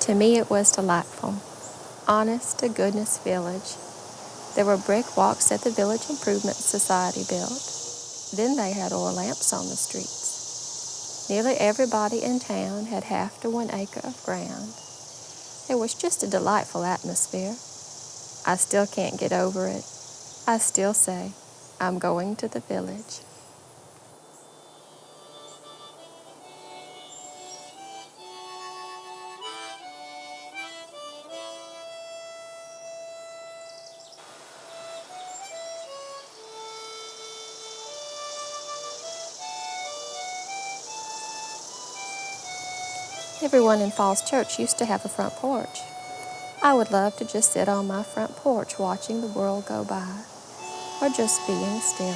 To me, it was delightful. Honest to goodness village. There were brick walks that the Village Improvement Society built. Then they had oil lamps on the streets. Nearly everybody in town had half to 1 acre of ground. It was just a delightful atmosphere. I still can't get over it. I still say, I'm going to the village. Everyone in Falls Church used to have a front porch. I would love to just sit on my front porch watching the world go by, or just being still.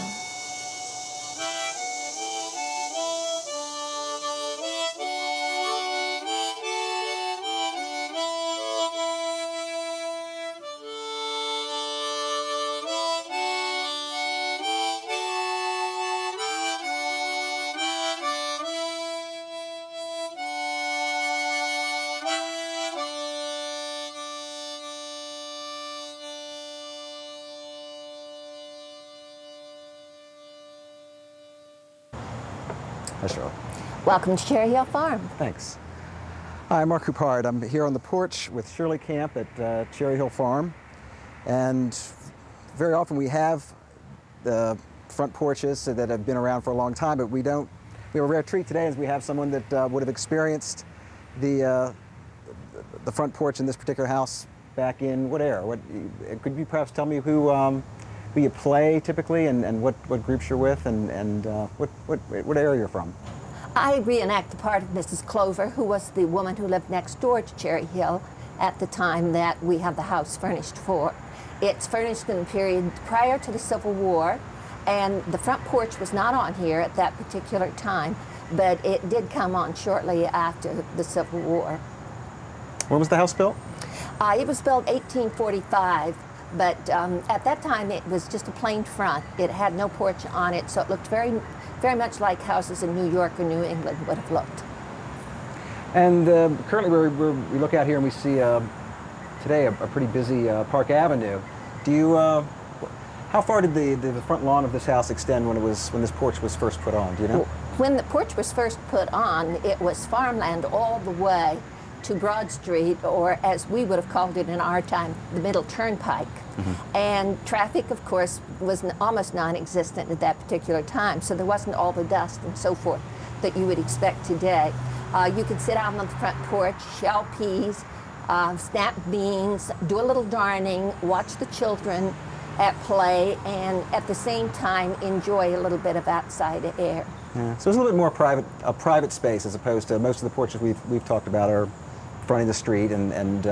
Hi, Shirley. Welcome to Cherry Hill Farm. Thanks. Hi, I'm Mark Coupard. I'm here on the porch with Shirley Camp at Cherry Hill Farm. And very often we have the front porches that have been around for a long time, but we have a rare treat today as we have someone that would have experienced the front porch in this particular house back in what era? Could you perhaps tell me who you play typically, and what groups you're with, and what area you're from? I reenact the part of Mrs. Clover, who was the woman who lived next door to Cherry Hill at the time that we have the house furnished for. It's furnished in the period prior to the Civil War, and the front porch was not on here at that particular time, but it did come on shortly after the Civil War. When was the house built? It was built 1845. But at that time, it was just a plain front. It had no porch on it, so it looked very, very much like houses in New York or New England would have looked. And currently, we look out here and we see today a pretty busy Park Avenue. Do you? How far did the front lawn of this house extend when this porch was first put on? Do you know? When the porch was first put on, it was farmland all the way to Broad Street, or as we would have called it in our time, the Middle Turnpike. Mm-hmm. And traffic, of course, was almost non-existent at that particular time, so there wasn't all the dust and so forth that you would expect today. You could sit out on the front porch, shell peas, snap beans, do a little darning, watch the children at play, and at the same time enjoy a little bit of outside air. Yeah. So it's a little bit more private space as opposed to most of the porches we've talked about are fronting the street, and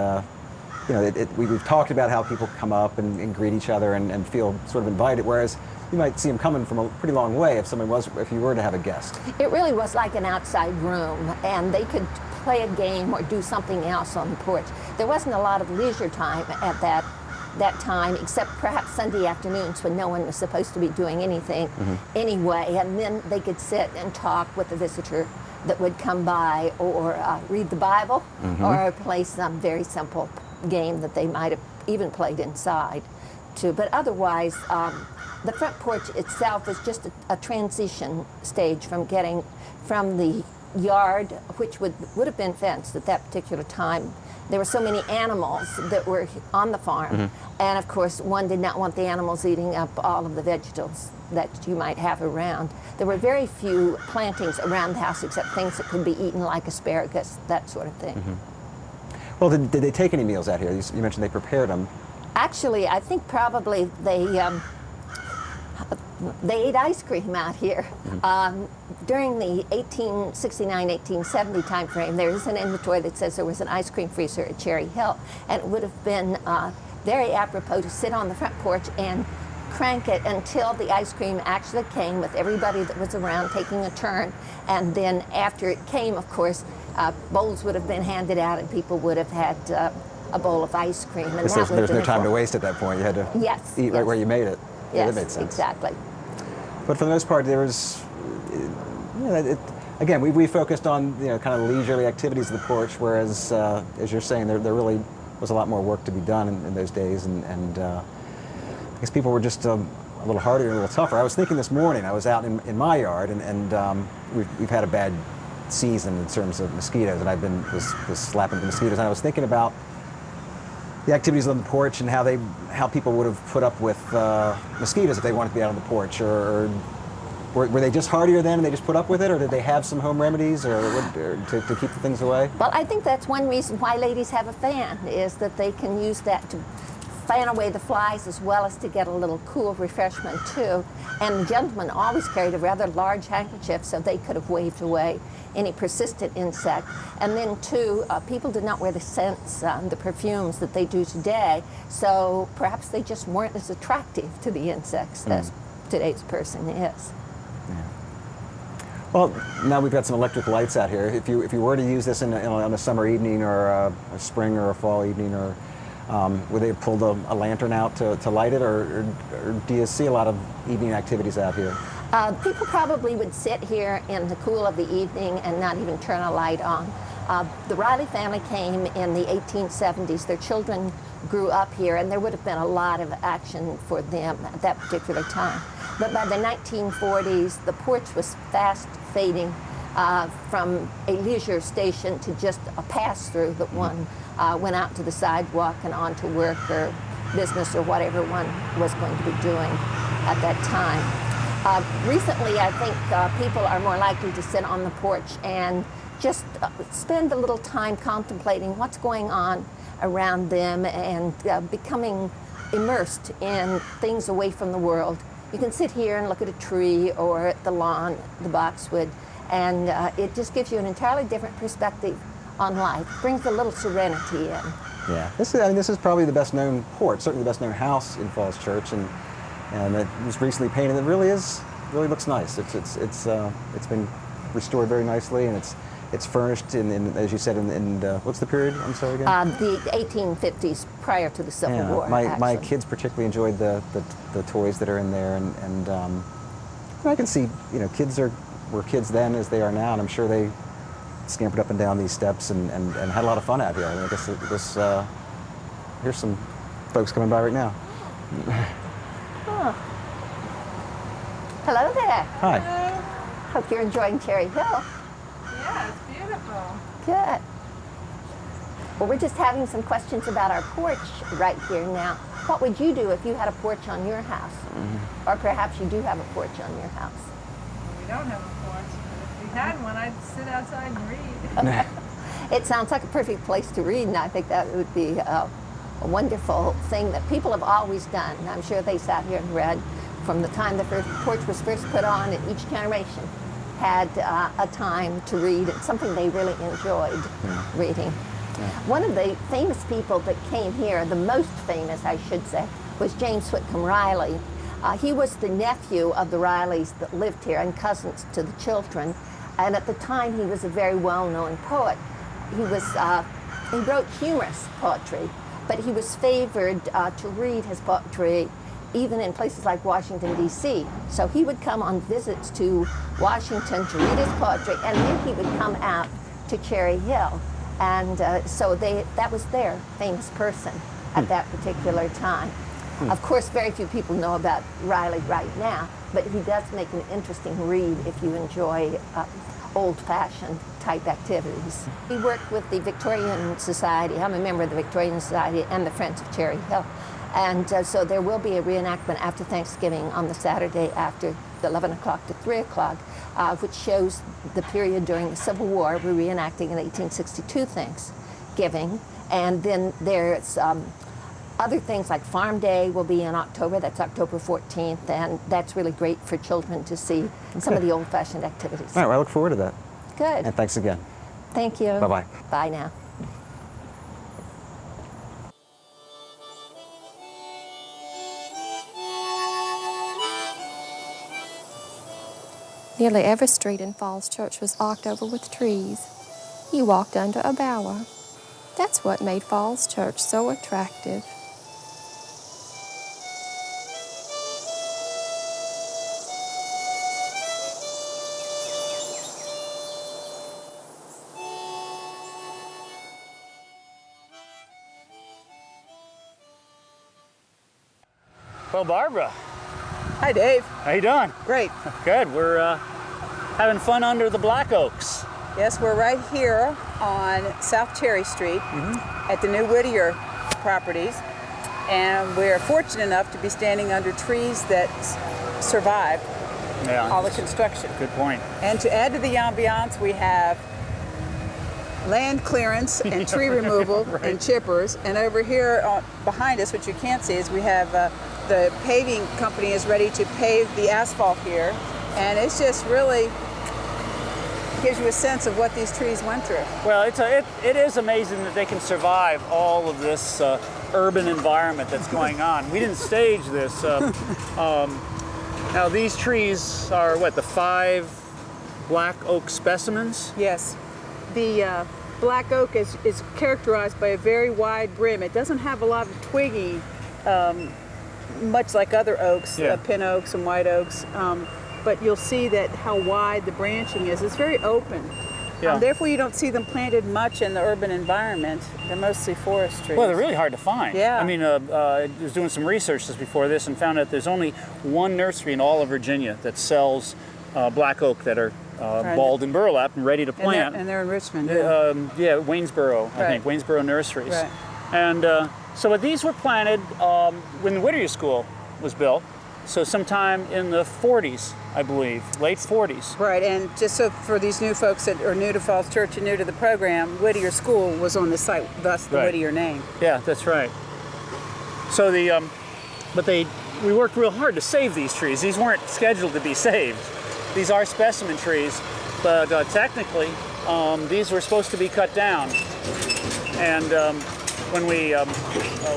you know, we've talked about how people come up and greet each other and feel sort of invited, whereas you might see them coming from a pretty long way if you were to have a guest. It really was like an outside room, and they could play a game or do something else on the porch. There wasn't a lot of leisure time at that time, except perhaps Sunday afternoons when no one was supposed to be doing anything anyway, and then they could sit and talk with a visitor that would come by, or read the Bible, or play some very simple game that they might have even played inside too. But otherwise, the front porch itself is just a transition stage from getting from the yard, which would have been fenced at that particular time. There were so many animals that were on the farm, and of course one did not want the animals eating up all of the vegetables that you might have around. There were very few plantings around the house except things that could be eaten, like asparagus, that sort of thing. Well, did they take any meals out here? You mentioned they prepared them. Actually, I think probably they ate ice cream out here. During the 1869-1870 time frame, there is an inventory that says there was an ice cream freezer at Cherry Hill, and it would have been very apropos to sit on the front porch and crank it until the ice cream actually came, with everybody that was around taking a turn. And then after it came, of course, bowls would have been handed out and people would have had a bowl of ice cream. And there's no time to waste at that point. You had to eat right where you made it. Yes, yeah, that made sense. Exactly. But for the most part, there was, again, we focused on kind of leisurely activities of the porch, whereas as you're saying, there really was a lot more work to be done in those days, and I guess people were just a little harder and a little tougher. I was thinking this morning, I was out in my yard, and we've had a bad season in terms of mosquitoes, and was slapping the mosquitoes, and I was thinking about the activities on the porch and how people would have put up with mosquitoes if they wanted to be out on the porch, or were they just hardier then and they just put up with it, or did they have some home remedies to keep the things away? Well, I think that's one reason why ladies have a fan, is that they can use that to fan away the flies as well as to get a little cool refreshment too. And the gentlemen always carried a rather large handkerchief so they could have waved away any persistent insect. And then too, people did not wear the scents, the perfumes that they do today, so perhaps they just weren't as attractive to the insects as today's person is. Yeah. Well, now we've got some electric lights out here. If you were to use this on a summer evening, or a spring or a fall evening, or would they have pulled a lantern out to light it, or do you see a lot of evening activities out here? People probably would sit here in the cool of the evening and not even turn a light on. The Riley family came in the 1870s. Their children grew up here, and there would have been a lot of action for them at that particular time. But by the 1940s, the porch was fast fading from a leisure station to just a pass-through that one went out to the sidewalk and on to work or business or whatever one was going to be doing at that time. Recently, I think people are more likely to sit on the porch and just spend a little time contemplating what's going on around them and becoming immersed in things away from the world. You can sit here and look at a tree or at the lawn, the boxwood, and it just gives you an entirely different perspective on life. Brings a little serenity in. Yeah, this is probably the best known porch, certainly the best known house in Falls Church, and it was recently painted. It really looks nice. It's been restored very nicely, and it's furnished in as you said, in what's the period? I'm sorry again. The 1850s, prior to the Civil War. My kids particularly enjoyed the toys that are in there, and I can see kids were kids then as they are now, and I'm sure they scampered up and down these steps and had a lot of fun out here. I mean, I guess here's some folks coming by right now. Oh. Hello there. Hi. Hello. Hope you're enjoying Cherry Hill. Yeah, it's beautiful. Good. Well, we're just having some questions about our porch right here now. What would you do if you had a porch on your house? Or perhaps you do have a porch on your house. Well, we don't have a porch, but if we had one, I'd sit outside and read. It sounds like a perfect place to read, and I think that would be a wonderful thing that people have always done. I'm sure they sat here and read from the time the porch was first put on, and each generation had a time to read. It's something they really enjoyed reading. Yeah. One of the famous people that came here, the most famous, I should say, was James Whitcomb Riley. He was the nephew of the Rileys that lived here and cousins to the children. And at the time, he was a very well-known poet. He wrote humorous poetry, but he was favored to read his poetry even in places like Washington, D.C. So he would come on visits to Washington to read his poetry, and then he would come out to Cherry Hill. And so that was their famous person at that particular time. Of course, very few people know about Riley right now, but he does make an interesting read if you enjoy old-fashioned type activities. He worked with the Victorian Society. I'm a member of the Victorian Society and the Friends of Cherry Hill. And so there will be a reenactment after Thanksgiving on the Saturday after the 11 o'clock to 3 o'clock, which shows the period during the Civil War. We're reenacting in 1862 Thanksgiving. And then there's other things like Farm Day will be in October. That's October 14th. And that's really great for children to see some of the old-fashioned activities. All right, well, I look forward to that. Good. And thanks again. Thank you. Bye-bye. Bye now. Nearly every street in Falls Church was arched over with trees. You walked under a bower. That's what made Falls Church so attractive. Hello, Barbara. Hi, Dave. How you doing? Great. Good. We're having fun under the black oaks. Yes, we're right here on South Cherry Street at the new Whittier properties, and we're fortunate enough to be standing under trees that survived all the construction. Good point. And to add to the ambiance, we have land clearance and tree removal and chippers. And over here behind us, which you can't see, is we have the paving company is ready to pave the asphalt here. And it's just really gives you a sense of what these trees went through. Well, it is amazing that they can survive all of this urban environment that's going on. We didn't stage this. Now these trees are what, the 5 black oak specimens? Yes. The black oak is characterized by a very wide brim. It doesn't have a lot of twiggy, much like other oaks, pin oaks and white oaks. But you'll see that how wide the branching is. It's very open. Yeah. Therefore, you don't see them planted much in the urban environment. They're mostly forest trees. Well, they're really hard to find. Yeah. I mean, I was doing some research just before this and found out there's only one nursery in all of Virginia that sells black oak that are balled in burlap and ready to plant. And they're in Richmond. Waynesboro, I think, Waynesboro Nurseries. Right. And so these were planted when the Whittier School was built. So sometime in the 40s, I believe, late 40s. Right, and just so for these new folks that are new to Falls Church and new to the program, Whittier School was on the site, thus the Whittier name. Yeah, that's right. So we worked real hard to save these trees. These weren't scheduled to be saved. These are specimen trees, but technically, these were supposed to be cut down. And when we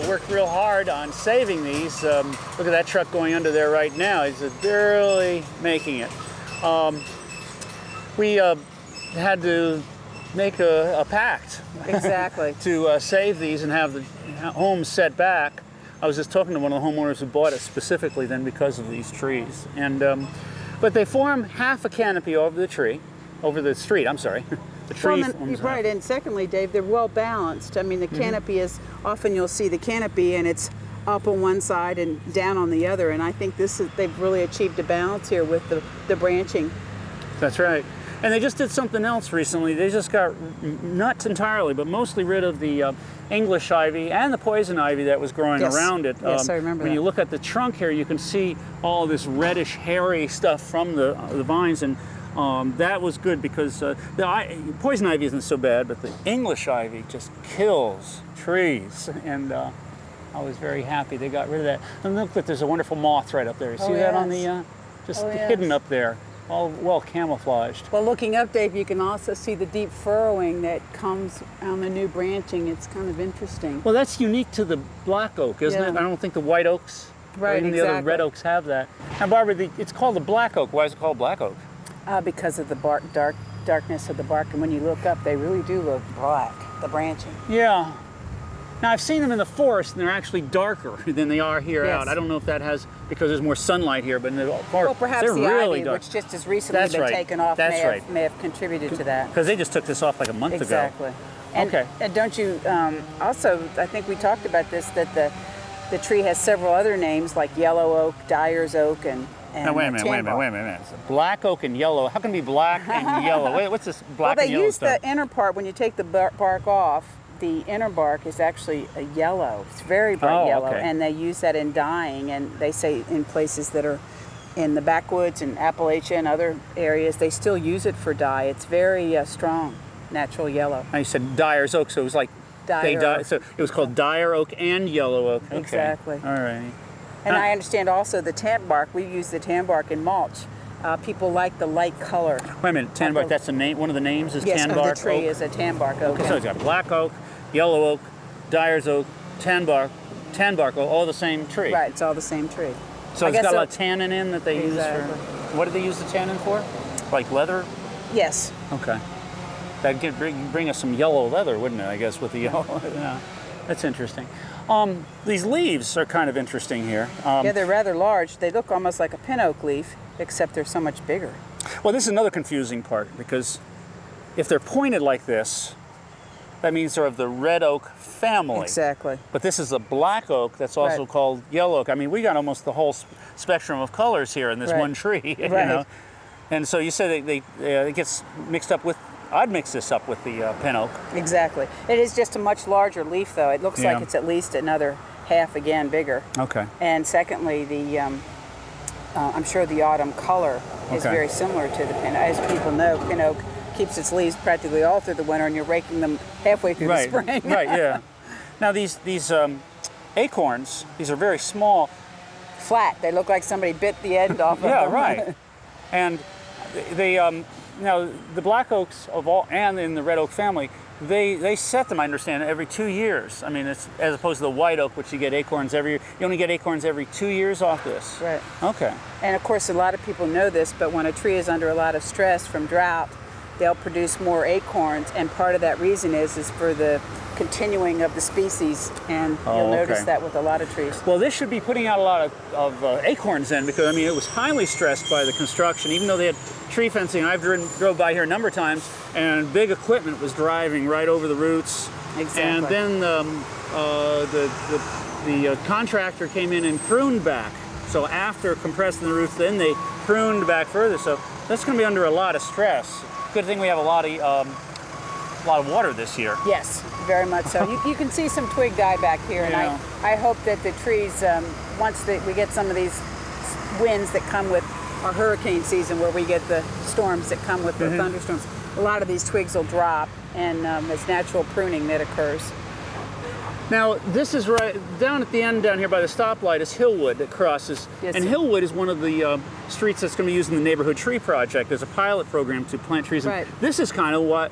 worked real hard on saving these, look at that truck going under there right now. He's barely making it. We had to make a pact. Exactly. To save these and have the homes set back. I was just talking to one of the homeowners who bought it specifically then because of these trees. And but they form half a canopy over the street, I'm sorry. The tree right, and secondly, Dave, they're well balanced. I mean, the canopy is, often you'll see the canopy and it's up on one side and down on the other, and I think they've really achieved a balance here with the branching. That's right. And they just did something else recently. They just got, not entirely, but mostly rid of the English ivy and the poison ivy that was growing around it. Yes, I remember when that. you look at the trunk here, you can see all this reddish, hairy stuff from the vines, and that was good because the poison ivy isn't so bad, but the English ivy just kills trees. And I was very happy they got rid of that. And look, there's a wonderful moth right up there. You see that on the, hidden up there, all well camouflaged. Well, looking up, Dave, you can also see the deep furrowing that comes on the new branching. It's kind of interesting. Well, that's unique to the black oak, isn't it? I don't think the white oaks or even the other red oaks have that. Now, Barbara, it's called the black oak. Why is it called black oak? Because of the darkness of the bark, and when you look up, they really do look black, the branching. Yeah. Now, I've seen them in the forest, and they're actually darker than they are here out. I don't know if that has, because there's more sunlight here, but in the forest, well, perhaps they're the really ivy, dark. which just as recently been taken off, may have contributed to that. Because they just took this off like a month ago. Exactly. And don't you, also, I think we talked about this, that the tree has several other names, like yellow oak, dyer's oak, and now, wait a minute. Black oak and yellow. How can it be black and yellow? What's this black and yellow stuff? Well, they use the inner part. When you take the bark off, the inner bark is actually a yellow. It's very bright yellow. Okay. And they use that in dyeing. And they say in places that are in the backwoods and Appalachia and other areas, they still use it for dye. It's very strong, natural yellow. Now, you said dyer's oak, so it was like so it was called dyer oak and yellow oak. Okay. Exactly. All right. And I understand also the tan bark, we use the tan bark in mulch. People like the light color. Wait a minute, tan bark, that's one of the names is tan bark oak? Yes, the tree is a tan bark oak. Okay, so it's got black oak, yellow oak, dyer's oak, tan bark oak, all the same tree. Right, it's all the same tree. So it's got a lot of tannin in that they use for, what do they use the tannin for? Like leather? Yes. Okay. That'd bring us some yellow leather, wouldn't it, I guess, with the yellow? Yeah, that's interesting. These leaves are kind of interesting here. Yeah, they're rather large. They look almost like a pin oak leaf, except they're so much bigger. Well, this is another confusing part, because if they're pointed like this, that means they're of the red oak family. Exactly. But this is a black oak that's also Right. called yellow oak. I mean, we got almost the whole spectrum of colors here in this Right. one tree, you Right. know. And so you said it gets mixed up with, I'd mix this up with the pin oak. Exactly. It is just a much larger leaf, though. It looks Yeah. like it's at least another half again bigger. Okay. And secondly, I'm sure the autumn color is Okay. very similar to the pin. As people know, pin oak keeps its leaves practically all through the winter, and you're raking them halfway through Right. the spring. Right. Yeah. Now these acorns, these are very small. Flat. They look like somebody bit the end off of Yeah. them. Right. And they now the black oaks of all and in the red oak family, they set them, I understand, every 2 years. I mean, it's as opposed to the white oak, which you get acorns every year. You only get acorns every 2 years off this. Right. Okay. And of course, a lot of people know this, but when a tree is under a lot of stress from drought, they'll produce more acorns, and part of that reason is for the continuing of the species, and you'll notice okay. that with a lot of trees. Well, this should be putting out a lot of acorns then, because I mean it was highly stressed by the construction. Even though they had tree fencing, I've drove by here a number of times, and big equipment was driving right over the roots. Exactly. And then the contractor came in and pruned back. So after compressing the roots, then they pruned back further. So that's going to be under a lot of stress. Good thing we have a lot of water this year. Yes, very much so. You can see some twig die back here, and Yeah. I hope that the trees, once we get some of these winds that come with our hurricane season, where we get the storms that come with the thunderstorms, a lot of these twigs will drop, and it's natural pruning that occurs. Now, this is right down at the end down here by the stoplight is Hillwood that crosses. Yes, and sir. Hillwood is one of the streets that's going to be used in the neighborhood tree project. There's a pilot program to plant trees. And Right. this is kind of what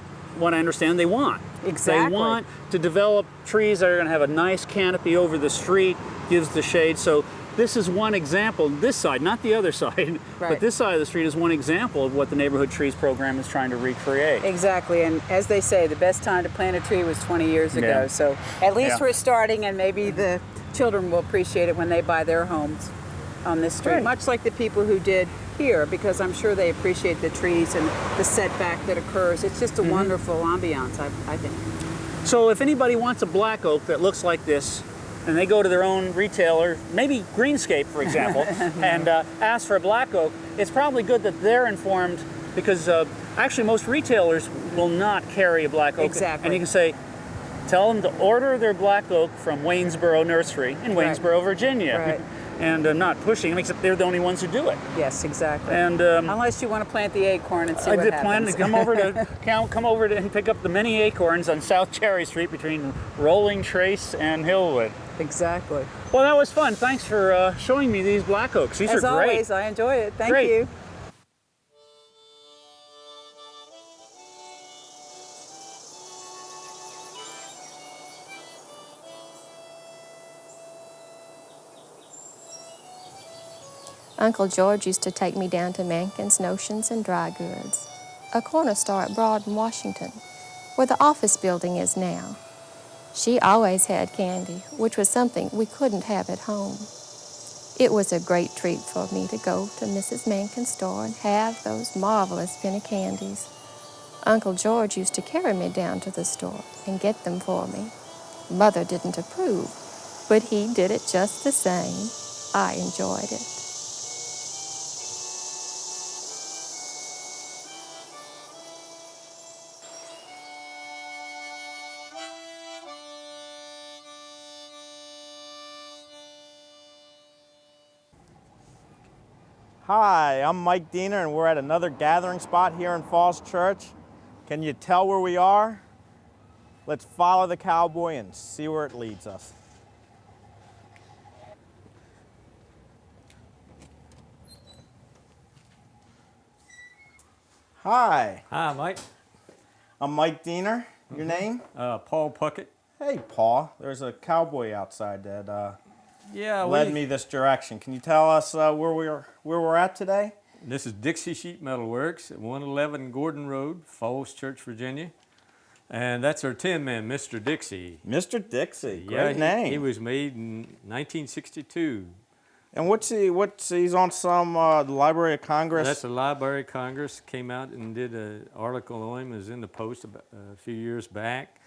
I understand they want. Exactly. They want to develop trees that are going to have a nice canopy over the street, gives the shade. So this is one example, this side, not the other side, but Right. this side of the street is one example of what the neighborhood trees program is trying to recreate. Exactly, and as they say, the best time to plant a tree was 20 years ago. Yeah. So at least Yeah. we're starting, and maybe the children will appreciate it when they buy their homes on this street, Right. much like the people who did here, because I'm sure they appreciate the trees and the setback that occurs. It's just a wonderful ambiance, I think. So if anybody wants a black oak that looks like this, and they go to their own retailer, maybe Greenscape, for example, and ask for a black oak, it's probably good that they're informed, because actually most retailers will not carry a black oak. Exactly. And you can say, tell them to order their black oak from Waynesboro Nursery in Right. Waynesboro, Virginia. Right. And not pushing them, except they're the only ones who do it. Yes, exactly. And unless you want to plant the acorn and see I what did happens. plan to come over and pick up the many acorns on South Cherry Street between Rolling Trace and Hillwood. Exactly. Well, that was fun. Thanks for showing me these black oaks. These As are great. always, I enjoy it. Thank Great. you. Uncle George used to take me down to Mankin's Notions and Dry Goods, a corner store at Broad in Washington, where the office building is now. She always had candy, which was something we couldn't have at home. It was a great treat for me to go to Mrs. Mankin's store and have those marvelous penny candies. Uncle George used to carry me down to the store and get them for me. Mother didn't approve, but he did it just the same. I enjoyed it. Hi, I'm Mike Diener, and we're at another gathering spot here in Falls Church. Can you tell where we are? Let's follow the cowboy and see where it leads us. Hi, Hi, Mike. I'm Mike Diener. Your name? Paul Puckett. Hey, Paul. There's a cowboy outside that Yeah, led me this direction. Can you tell us where we're at today? This is Dixie Sheet Metal Works at 111 Gordon Road, Falls Church, Virginia. And that's our tin man, Mr. Dixie. Mr. Dixie. Yeah, Great name. He was made in 1962. And he's on some Library of Congress? That's the Library of Congress. Came out and did an article on him. It was in the Post a few years back.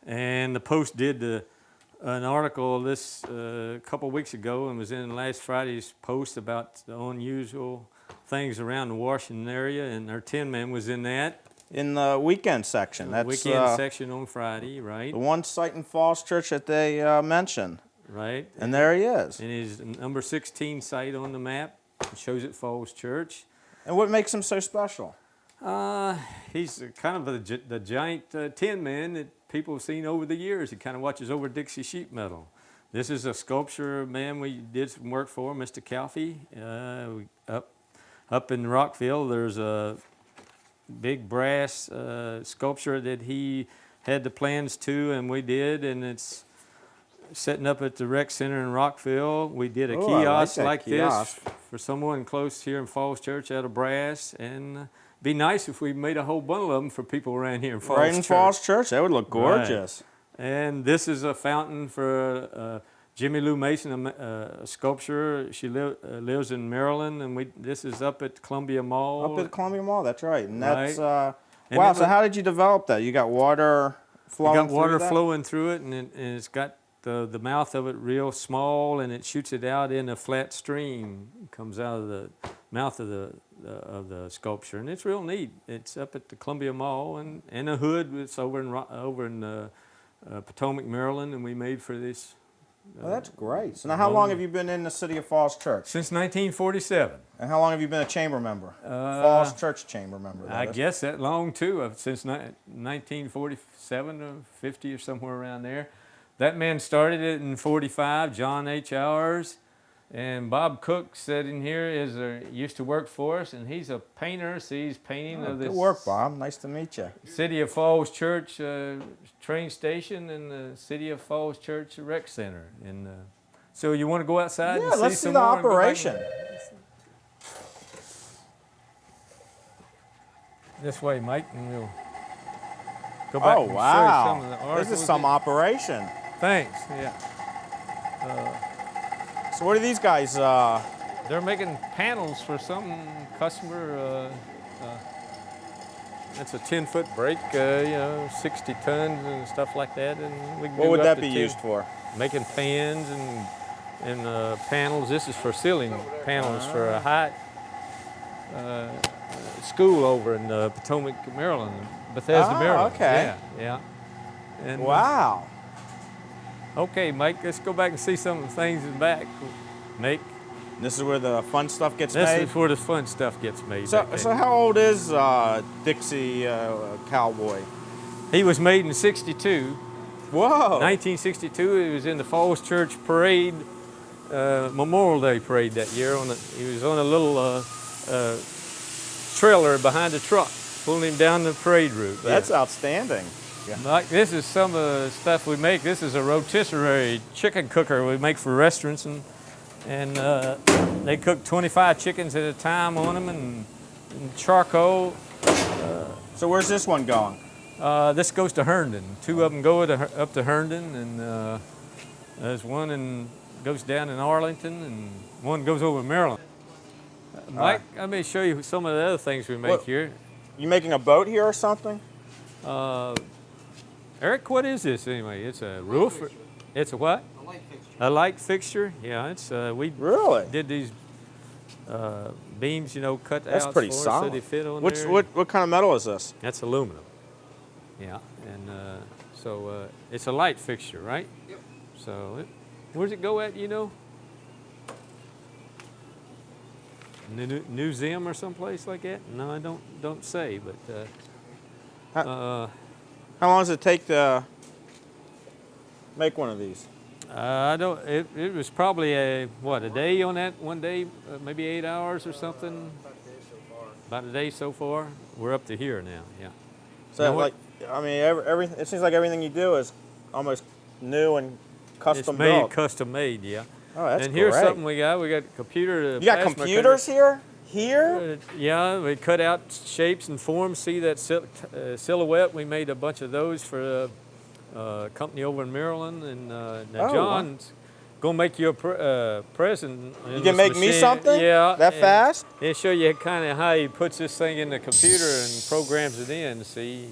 And the Post did an article this a couple weeks ago and was in last Friday's Post about the unusual things around the Washington area, and our Tin Man was in that. In the weekend section. The That's weekend section on Friday, right? the one site in Falls Church that they mentioned. Right. And there he is. And he's number 16 site on the map. It shows it Falls Church. And what makes him so special? He's kind of the giant Tin Man that people have seen over the years. He kind of watches over Dixie sheet metal. This is a sculpture man we did some work for, Mr. Calfee. Up in Rockville, there's a big brass sculpture that he had the plans to, and we did, and it's setting up at the rec center in Rockville. We did a kiosk like this for someone close here in Falls Church out of brass, and be nice if we made a whole bundle of them for people around here in Falls Church. Right in Falls Church, that would look gorgeous. Right. And this is a fountain for Jimmy Lou Mason, a sculptor. She lives in Maryland, and this is up at Columbia Mall. Up at Columbia Mall, that's right. And that's wow. So how did you develop that? You got water flowing through water that? flowing through it, and it's got the mouth of it real small, and it shoots it out in a flat stream. It comes out of the mouth of the sculpture, and it's real neat. It's up at the Columbia Mall, and in a hood. It's over in Potomac, Maryland, and we made for this. Well, that's great. So now how long have you been in the city of Falls Church? Since 1947. And how long have you been a chamber member? Falls Church chamber member. I guess that long too, since 1947 or 50 or somewhere around there. That man started it in 45, John H. Hours. And Bob Cook sitting here used to work for us, and he's a painter, so he's painting of this. Good work, Bob. Nice to meet you. City of Falls Church train station and the City of Falls Church rec center. And so you want to go outside and see let's see some the more operation. This way, Mike, and we'll go back and show you some of the articles. This is some operation. Thanks, yeah. So what are these guys? They're making panels for some customer. It's a 10-foot brake, 60 tons and stuff like that. And we can What do would up that to be 10, used for? Making fans and panels. This is for ceiling panels for a high school over in Potomac, Maryland, Bethesda, Maryland. Okay. Yeah. And, Wow. Okay, Mike, let's go back and see some of the things in the back. This is where the fun stuff gets made? This is where the fun stuff gets made. So how old is Dixie Cowboy? He was made in 62. Whoa. 1962, he was in the Falls Church parade, Memorial Day parade that year. He was on a little trailer behind a truck, pulling him down the parade route. That's outstanding. Yeah. Mike, this is some of the stuff we make. This is a rotisserie chicken cooker we make for restaurants, and they cook 25 chickens at a time on them, and charcoal. So where's this one going? This goes to Herndon. Two of them go up to Herndon, and there's one goes down in Arlington, and one goes over Maryland. Mike, let me show you some of the other things we make here. You making a boat here or something? Eric, what is this anyway? It's a roof. It's a what? A light fixture. A light fixture. Yeah, it's we really did these beams, cut That's out pretty for solid. so they fit on What's there. What kind of metal is this? That's aluminum. Yeah, and so it's a light fixture, right? Yep. So where's it go at? Museum or someplace like that? No, I don't say, but. How long does it take to make one of these? I don't. It was probably a day on that one day, maybe 8 hours or something. About a day so far. We're up to here now. Yeah. So everything. It seems like everything you do is almost new and custom built. It's custom made. Yeah. Oh, that's And here's great. something we got. We got a computer. You got computers here? Here? Yeah, we cut out shapes and forms. See that silhouette? We made a bunch of those for a company over in Maryland. And now John's going to make you a present. You can make me something? Yeah. That fast? He'll show you kind of how he puts this thing in the computer and programs it in. See?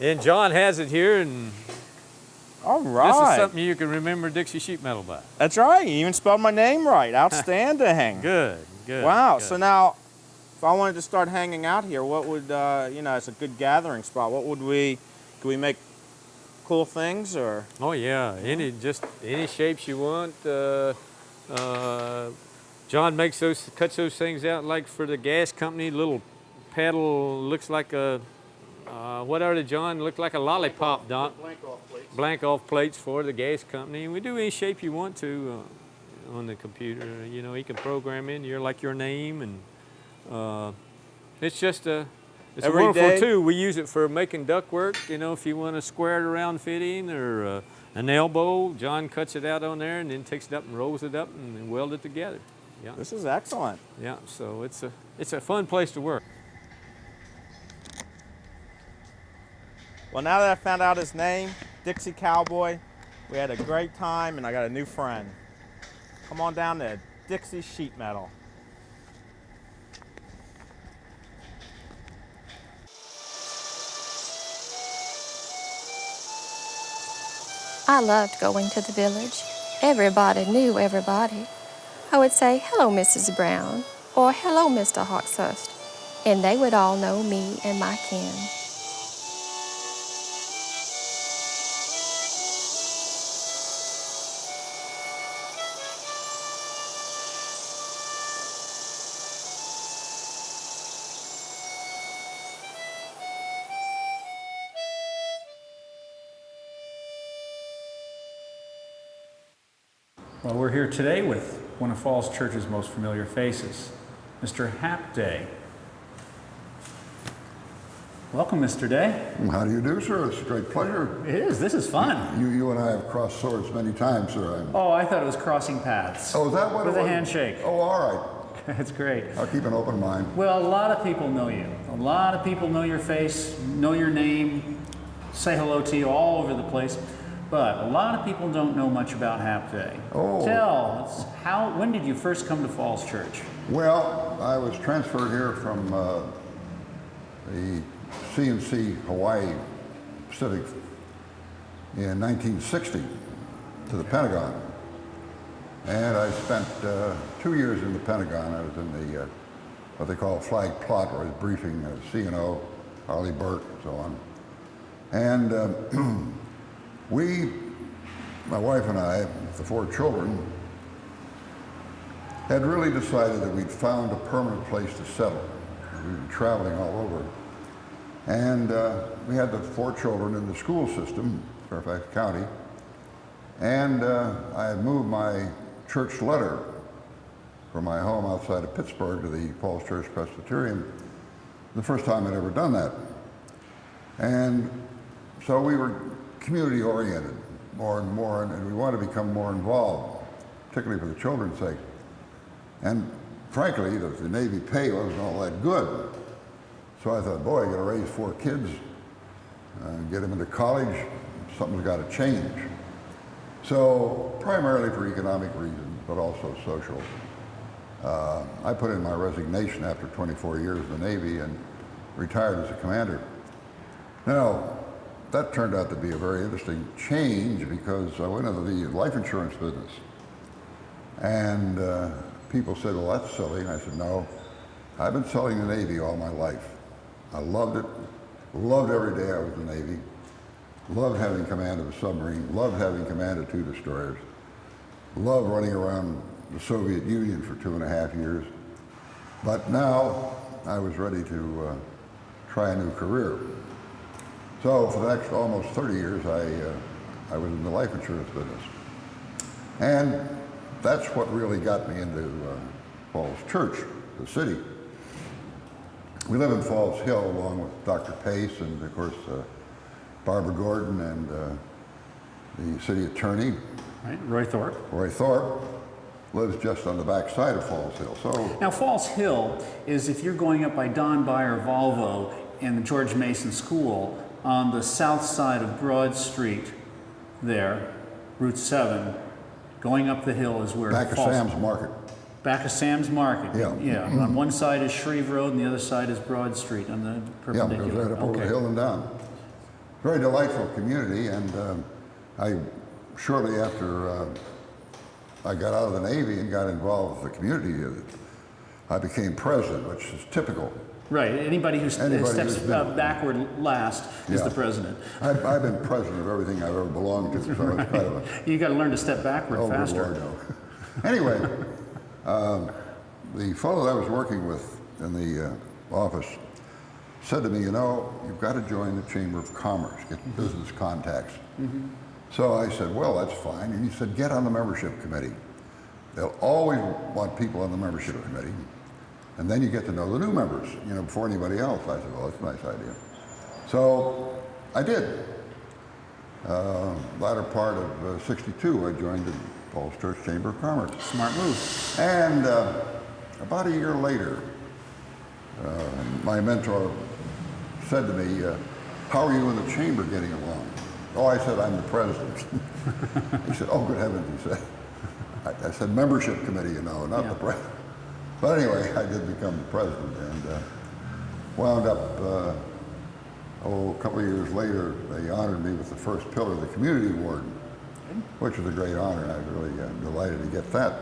And John has it here, and All right. this is something you can remember Dixie sheet metal by. That's right. You even spelled my name right. Outstanding. Good, good. Wow. good. So now, if I wanted to start hanging out here, what would, you know, it's a good gathering spot. What would could we make cool things or? Oh yeah, any shapes you want. John cuts those things out like for the gas company. Little pedal looks like a what are they, John? Look like a lollipop, Don. Blank off plates for the gas company. And we do any shape you want to on the computer. You know, he can program in your name, and it's just it's Every wonderful day. too. We use it for making ductwork. You know, if you want a squared around fitting or an elbow, John cuts it out on there and then takes it up and rolls it up and weld it together. Yeah. This is excellent. Yeah. So it's a fun place to work. Well, now that I found out his name, Dixie Cowboy, we had a great time and I got a new friend. Come on down to Dixie Sheet Metal. I loved going to the village. Everybody knew everybody. I would say, "Hello, Mrs. Brown," or "Hello, Mr. Hawkshurst," and they would all know me and my kin. Well, we're here today with one of Falls Church's most familiar faces, Mr. Hap Day. Welcome, Mr. Day. How do you do, sir? It's a great pleasure. It is. This is fun. You and I have crossed swords many times, sir. Oh, I thought it was crossing paths. Oh, is that what With it a was? handshake. Oh, all right. That's great. I'll keep an open mind. Well, a lot of people know you. A lot of people know your face, know your name, say hello to you all over the place. But a lot of people don't know much about Hap Day. Oh. Tell us, when did you first come to Falls Church? Well, I was transferred here from the CNC Hawaii Pacific in 1960 to the Pentagon. And I spent 2 years in the Pentagon. I was in the, what they call flag plot, where I was briefing CNO, Harley Burke, and so on. And my wife and I, the 4 children, had really decided that we'd found a permanent place to settle. We'd been traveling all over. And we had the 4 children in the school system, Fairfax County. And I had moved my church letter from my home outside of Pittsburgh to the Falls Church Presbyterian. The first time I'd ever done that. And so we were community oriented more and more, and we wanted to become more involved, particularly for the children's sake. And frankly, the Navy pay wasn't all that good. So I thought, boy, I got to raise 4 kids, get them into college, something's got to change. So primarily for economic reasons, but also social. I put in my resignation after 24 years in the Navy and retired as a commander. Now, that turned out to be a very interesting change because I went into the life insurance business. And people said, well, that's silly. And I said, no, I've been selling the Navy all my life. I loved it, loved every day I was in the Navy, loved having command of a submarine, loved having command of 2 destroyers, loved running around the Soviet Union for 2.5 years. But now I was ready to try a new career. So for the next almost 30 years, I was in the life insurance business. And that's what really got me into Falls Church, the city. We live in Falls Hill along with Dr. Pace and, of course, Barbara Gordon and the city attorney. Right, Roy Thorpe. Roy Thorpe lives just on the back side of Falls Hill. So Now, Falls Hill is if you're going up by Don Beyer Volvo and the George Mason School on the south side of Broad Street there, Route 7, going up the hill is where back of Falls Sam's Market. Back of Sam's Market. Yeah. Yeah. On one side is Shreve Road and the other side is Broad Street on the Yeah, it perpendicular. goes right up over the hill and down. very delightful community, and shortly after I got out of the Navy and got involved with the community, I became president, which is typical. Right. Anybody who steps backward last is the president. I've been president of everything I've ever belonged to, so it's kind of a... You got to learn to step backward faster. Lord, no. Anyway, the fellow that I was working with in the office said to me, you know, you've got to join the Chamber of Commerce, get business contacts. So I said, well, that's fine. And he said, get on the membership committee. They'll always want people on the membership committee. And then you get to know the new members, you know, before anybody else. I said, well, that's a nice idea. So I did. Latter part of '62, I joined the Falls Church Chamber of Commerce. Smart move. And about a year later, my mentor said to me, how are you and the chamber getting along? Oh, I said, I'm the president. He said, oh, good heavens, he said. I said, membership committee, you know, not the president. But anyway, I did become the president and wound up, a couple of years later, they honored me with the first pillar of the Community Award, which was a great honor, and I was really delighted to get that.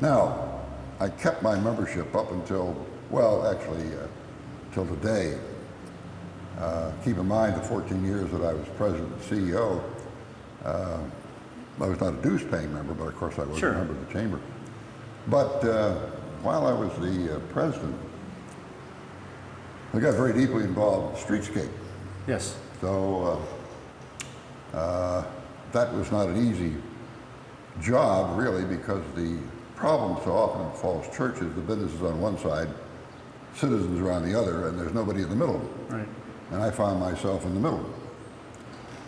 Now, I kept my membership up until, well, actually, till today. Keep in mind the 14 years that I was president and CEO, I was not a dues-paying member, but of course I was a member of the chamber. But while I was the president, I got very deeply involved in streetscape. Yes. So that was not an easy job, really, because the problem so often in Falls Church is the business is on one side, citizens are on the other, and there's nobody in the middle. Right. And I found myself in the middle.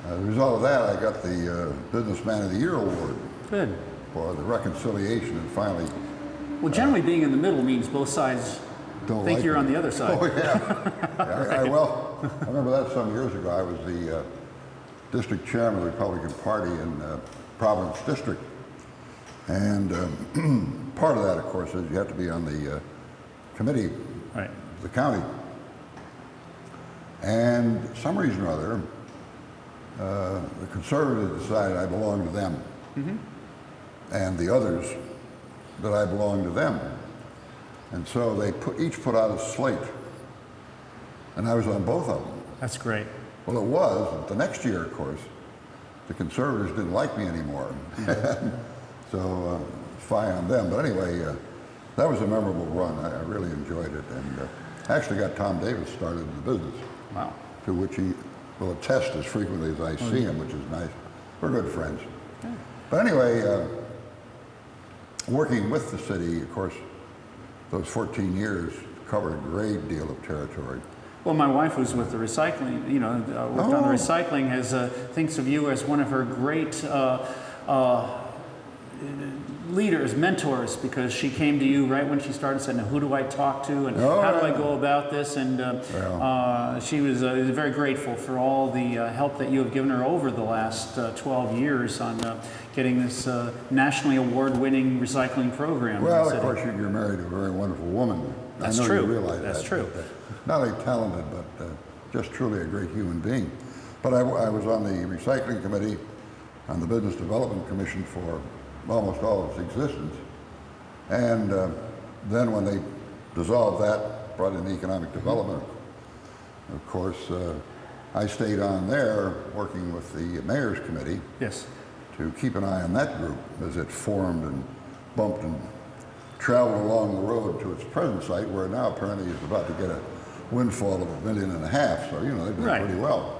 As a result of that, I got the Businessman of the Year award. Good. For the reconciliation and finally... Well, generally being in the middle means both sides think you're on the other side. Oh, yeah. Well, I remember that some years ago. I was the district chairman of the Republican Party in Providence District. And part of that, of course, is you have to be on the committee of the county. And for some reason or other, the conservatives decided I belonged to them, and the others that I belonged to them. And so they each put out a slate, and I was on both of them. That's great. Well, it was. The next year, of course, the conservatives didn't like me anymore. So, fie on them. But anyway, that was a memorable run. I really enjoyed it, and actually got Tom Davis started in the business. Wow. To which he will attest as frequently as I see him, which is nice. We're good friends. Okay. But anyway, working with the city, of course, those 14 years covered a great deal of territory. Well, my wife was with the recycling, you know, worked on the recycling, thinks of you as one of her great leaders, mentors, because she came to you right when she started, said, now who do I talk to and how do I go about this? And she was very grateful for all the help that you have given her over the last 12 years on getting this nationally award-winning recycling program. Well, of course, you're married to a very wonderful woman. That's I know true. You realize That's that. true. Not only talented, but just truly a great human being. But I was on the recycling committee, on the Business Development Commission for almost all of its existence. And then when they dissolved that, brought in economic development, of course, I stayed on there working with the Mayor's Committee to keep an eye on that group as it formed and bumped and traveled along the road to its present site, where now apparently is about to get a windfall of $1.5 million. So, you know, they've done pretty well.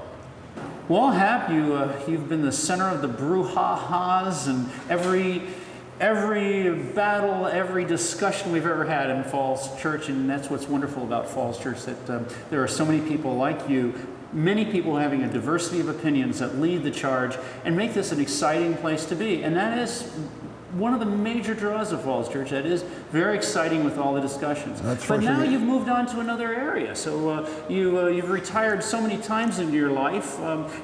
Well, Hap, you've been the center of the brouhahas and every battle, every discussion we've ever had in Falls Church, and that's what's wonderful about Falls Church, that there are so many people like you, many people having a diversity of opinions that lead the charge and make this an exciting place to be. And that is one of the major draws of Falls Church. That is very exciting with all the discussions. But now you've moved on to another area. So you've retired so many times in your life.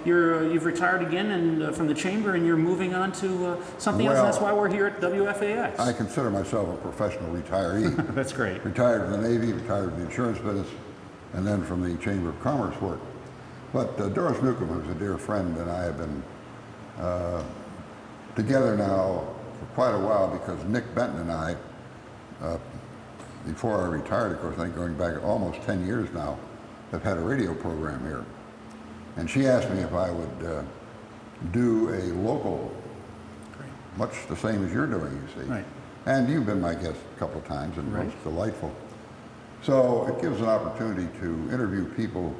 You've retired again and from the chamber, and you're moving on to something else. That's why we're here at WFAX. I consider myself a professional retiree. That's great. Retired from the Navy, retired from the insurance business, and then from the Chamber of Commerce work. But Doris Newcomb, who's a dear friend, and I have been together now for quite a while because Nick Benton and I, before I retired, of course, I think going back almost 10 years now, have had a radio program here. And she asked me if I would do a local, much the same as you're doing, you see. Right. And you've been my guest a couple of times, and it's delightful. So it gives an opportunity to interview people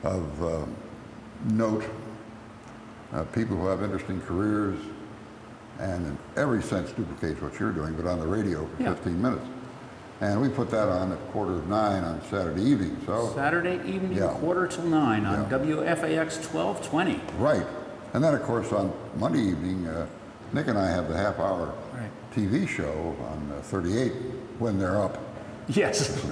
of note, people who have interesting careers, and in every sense duplicates what you're doing, but on the radio for 15 minutes. And we put that on at 8:45 on Saturday evening. So Saturday evening, 8:45 on WFAX 1220. Right. And then, of course, on Monday evening, Nick and I have the half-hour TV show on 38 when they're up. Yes.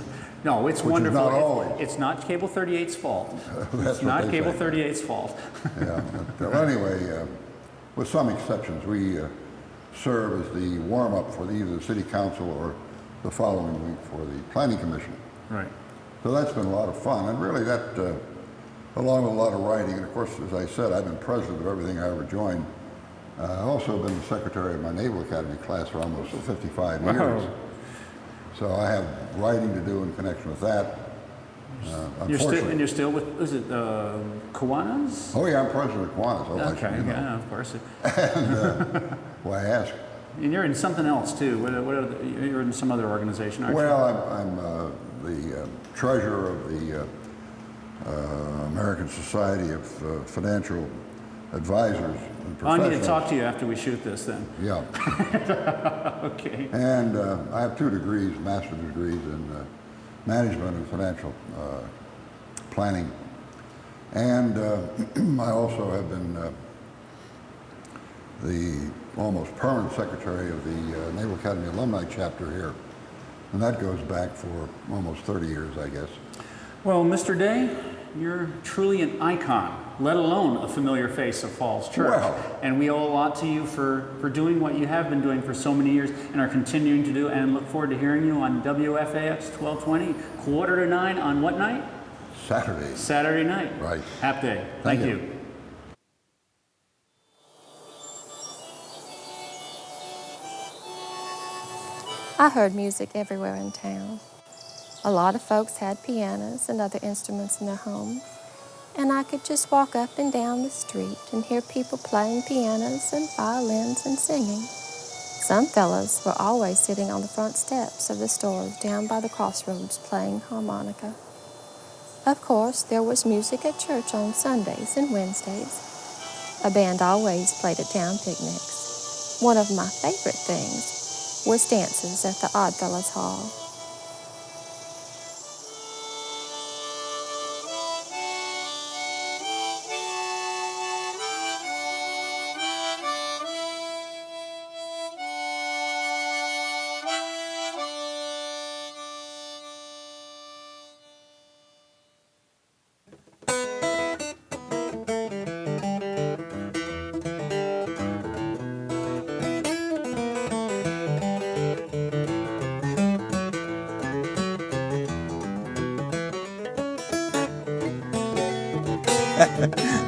No, it's Which wonderful. Is not always. It's not Cable 38's fault. That's it's not Cable say. 38's fault. Yeah. Well, anyway, with some exceptions, we serve as the warm-up for either the City Council or the following week for the Planning Commission. Right. So that's been a lot of fun, and really that, along with a lot of writing, and of course, as I said, I've been president of everything I ever joined. I've also been the secretary of my Naval Academy class for almost 55 years. So I have writing to do in connection with that. You're still with, is it Kiwanis? Oh yeah, I'm president of Kiwanis. Oh, okay, yeah, of course. And why ask? And you're in something else too. You're in some other organization, aren't you? Well, I'm the treasurer of the American Society of Financial Advisors and Professionals. I need to talk to you after we shoot this then. Yeah. Okay. And I have 2 degrees, master's degrees in management and financial planning. And I also have been the almost permanent secretary of the Naval Academy Alumni Chapter here. And that goes back for almost 30 years, I guess. Well, Mr. Day, you're truly an icon, let alone a familiar face of Falls Church. Well, and we owe a lot to you for doing what you have been doing for so many years and are continuing to do, and look forward to hearing you on WFAX 1220, 8:45 on what night? Saturday. Saturday night. Right. Hap day. Thank you. I heard music everywhere in town. A lot of folks had pianos and other instruments in their homes, and I could just walk up and down the street and hear people playing pianos and violins and singing. Some fellas were always sitting on the front steps of the stores down by the crossroads playing harmonica. Of course, there was music at church on Sundays and Wednesdays. A band always played at town picnics. One of my favorite things was dances at the Oddfellows Hall.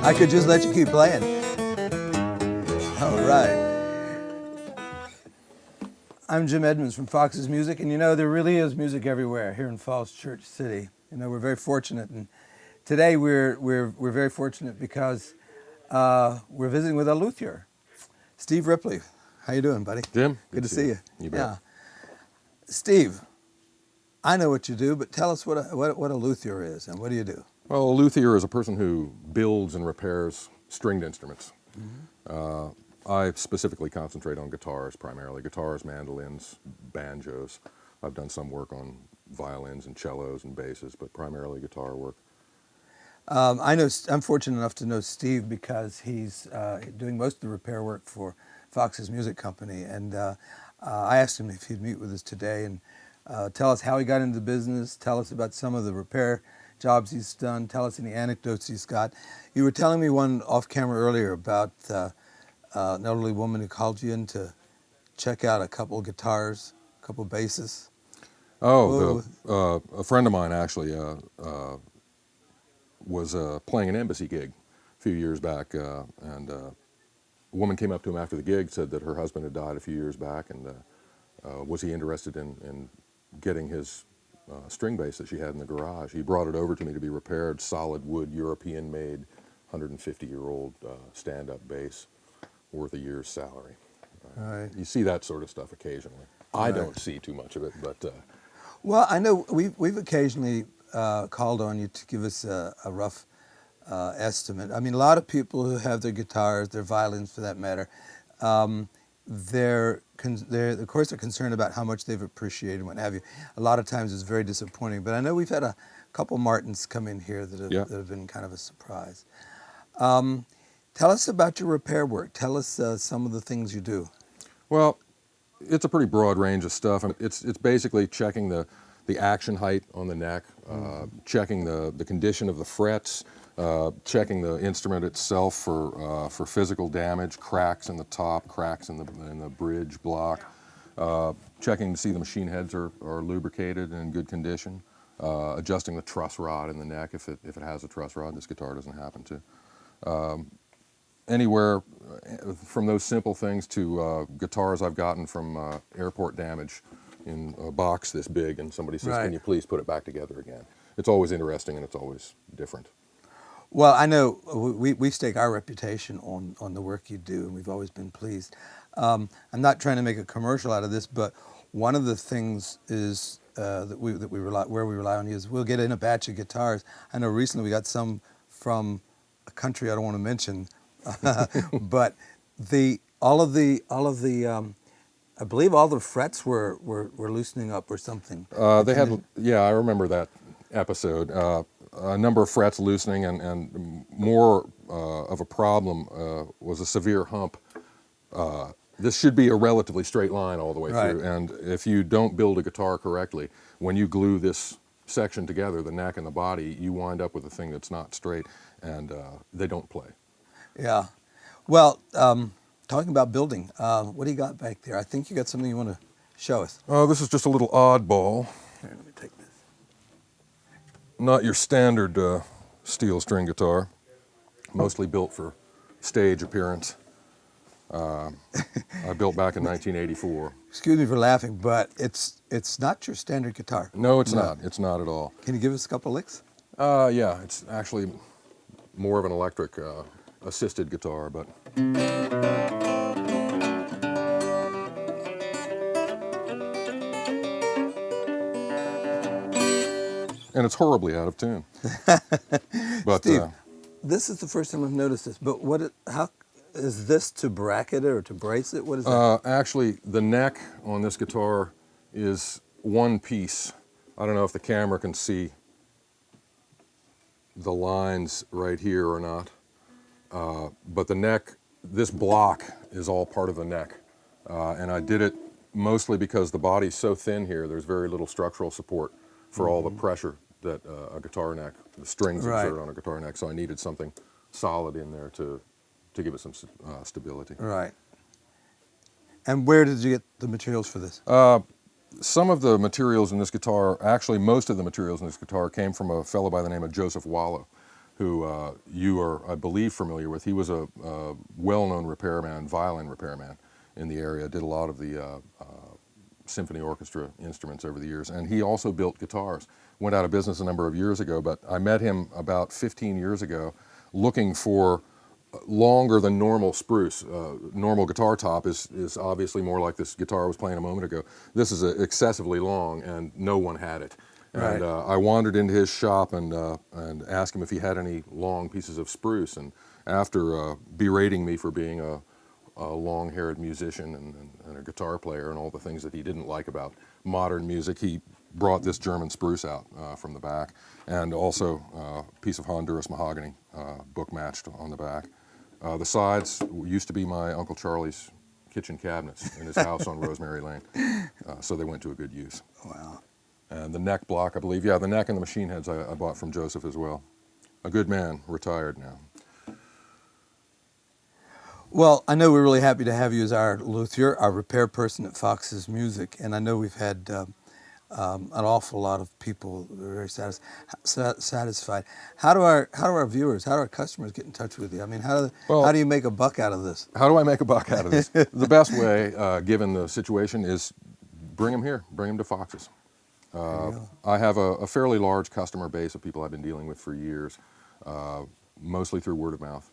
I could just let you keep playing. All right. I'm Jim Edmonds from Fox's Music, and you know, there really is music everywhere here in Falls Church City. You know, we're very fortunate, and today we're very fortunate because we're visiting with a luthier, Steve Ripley. How you doing, buddy? Jim, good to see you. You bet. Yeah. Steve, I know what you do, but tell us what a luthier is, and what do you do? Well, a luthier is a person who builds and repairs stringed instruments. Mm-hmm. I specifically concentrate on guitars primarily, guitars, mandolins, banjos. I've done some work on violins and cellos and basses, but primarily guitar work. I'm fortunate enough to know Steve because he's doing most of the repair work for Fox's Music Company, and I asked him if he'd meet with us today and tell us how he got into the business, tell us about some of the repair jobs he's done, tell us any anecdotes he's got. You were telling me one off camera earlier about an elderly woman who called you in to check out a couple guitars, a couple basses. Oh, a friend of mine actually was playing an embassy gig a few years back, and a woman came up to him after the gig, said that her husband had died a few years back, and was he interested in getting his string bass that she had in the garage. He brought it over to me to be repaired, solid wood, European-made, 150-year-old stand-up bass, worth a year's salary. Right. You see that sort of stuff occasionally. I don't see too much of it, but... Well, I know we've occasionally called on you to give us a rough estimate. I mean, a lot of people who have their guitars, their violins for that matter, they're of course they're concerned about how much they've appreciated and what have you. A lot of times it's very disappointing. But I know we've had a couple Martins come in here that have been kind of a surprise. Tell us about your repair work. Tell us some of the things you do. Well, it's a pretty broad range of stuff. It's basically checking the action height on the neck, checking the condition of the frets, checking the instrument itself for physical damage, cracks in the top, cracks in the bridge block, checking to see the machine heads are lubricated and in good condition, adjusting the truss rod in the neck if it has a truss rod. This guitar doesn't happen to. Anywhere from those simple things to guitars I've gotten from airport damage in a box this big, and somebody says, "Can you please put it back together again?" It's always interesting and it's always different. Well, I know we stake our reputation on the work you do, and we've always been pleased. I'm not trying to make a commercial out of this, but one of the things is that we rely on you is we'll get in a batch of guitars. I know recently we got some from a country I don't want to mention, but all of the I believe all the frets were loosening up or something. They had, yeah, I remember that episode. A number of frets loosening, and more of a problem was a severe hump. This should be a relatively straight line all the way through, and if you don't build a guitar correctly, when you glue this section together, the neck and the body, you wind up with a thing that's not straight, and they don't play. Yeah. Well, talking about building, what do you got back there? I think you got something you want to show us. Oh, this is just a little oddball. Here, let me take this. Not your standard steel string guitar, mostly built for stage appearance. I built back in 1984. Excuse me for laughing, but it's not your standard guitar. No, it's not. It's not at all. Can you give us a couple licks? Yeah, it's actually more of an electric assisted guitar, but... And it's horribly out of tune. But Steve, this is the first time I've noticed this, but how is this to bracket it or to brace it? What is that? Actually, the neck on this guitar is one piece. I don't know if the camera can see the lines right here or not. But the neck, this block is all part of the neck. And I did it mostly because the body's so thin here, there's very little structural support for all the pressure that a guitar neck, the strings exert on a guitar neck. So I needed something solid in there to give it some stability. Right. And where did you get the materials for this? Some of the materials in this guitar, actually most of the materials in this guitar came from a fellow by the name of Joseph Wallow, who you are, I believe, familiar with. He was a well-known repairman, violin repairman in the area, did a lot of the symphony orchestra instruments over the years, and he also built guitars. Went out of business a number of years ago, but I met him about 15 years ago looking for longer than normal spruce. Normal guitar top is obviously more like this guitar I was playing a moment ago. This is excessively long, and no one had it. And I wandered into his shop and asked him if he had any long pieces of spruce. And after berating me for being a long-haired musician and a guitar player and all the things that he didn't like about modern music, he brought this German spruce out from the back, and also a piece of Honduras mahogany book matched on the back. The sides used to be my Uncle Charlie's kitchen cabinets in his house on Rosemary Lane, so they went to a good use. Wow. And the neck block, I believe, yeah, the neck and the machine heads I bought from Joseph as well. A good man, retired now. Well, I know we're really happy to have you as our luthier, our repair person at Fox's Music, and I know we've had an awful lot of people are very satisfied. How do our viewers, how do our customers get in touch with you? I mean, how do you make a buck out of this? How do I make a buck out of this? The best way, given the situation, is bring them here, bring them to Fox's. I have a fairly large customer base of people I've been dealing with for years, mostly through word of mouth,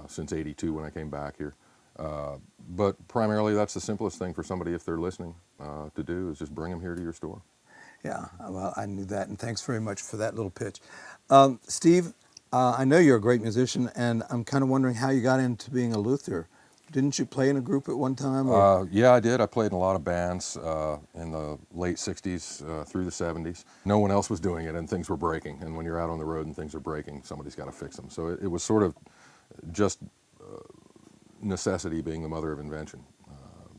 since '82 when I came back here. But primarily that's the simplest thing for somebody, if they're listening, to do, is just bring them here to your store. Yeah, well, I knew that, and thanks very much for that little pitch. Steve, I know you're a great musician, and I'm kind of wondering how you got into being a luthier. Didn't you play in a group at one time? Yeah, I did. I played in a lot of bands in the late 60s through the 70s. No one else was doing it, and things were breaking. And when you're out on the road and things are breaking, somebody's got to fix them. So it was sort of just necessity being the mother of invention,